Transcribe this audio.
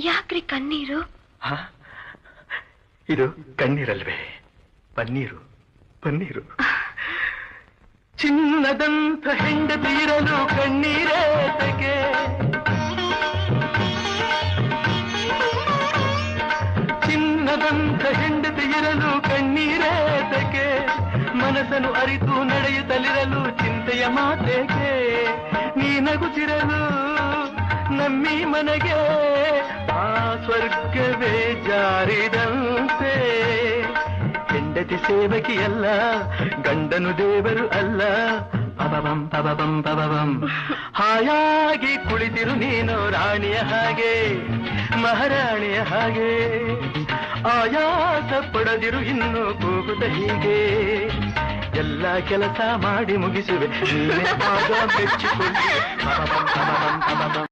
ಯಾಕ್ರಿ ಕಣ್ಣೀರು? ಇದು ಕಣ್ಣೀರಲ್ವೇ, ಪನ್ನೀರು ಪನ್ನೀರು. ಚಿನ್ನದಂತ ಹೆಂಡತಿರಲು ಕಣ್ಣೀರೇತಕ್ಕೆ, ಚಿನ್ನದಂತ ಹೆಂಡತಿರಲು ಕಣ್ಣೀರೇತಕ್ಕೆ, ಮನಸ್ಸನ್ನು ಅರಿತು ನಡೆಯುತ್ತಲಿರಲು ಚಿಂತೆಯ ಮಾತೇಕೆ, ನೀ ನಗುತ್ತಿರಲು ನಮ್ಮಿ ಮನೆಗೆ ಆ ಸ್ವರ್ಗವೇ ಜಾರಿದಂತೆ. ಹೆಂಡತಿ ಸೇವಕಿಯಲ್ಲ, ಗಂಡನು ದೇವರು ಅಲ್ಲ. ಪಬಬಂ ಪಬಬಂ ಪಬಬಂ. ಹಾಯಾಗಿ ಕುಳಿತಿರು ನೀನು ರಾಣಿಯ ಹಾಗೆ, ಮಹಾರಾಣಿಯ ಹಾಗೆ. ಆಯಾಸ ಪಡದಿರು ಇನ್ನು ಕೂಗುತ್ತ ಹೀಗೆ, ಎಲ್ಲ ಕೆಲಸ ಮಾಡಿ ಮುಗಿಸುವೆ, ನೀನೆ ಆಗ ಮೆಚ್ಚಿಕೊಳ್ಳಿ. ಪಬಬಂ ಪಬಬಂ ಪಬಬಂ.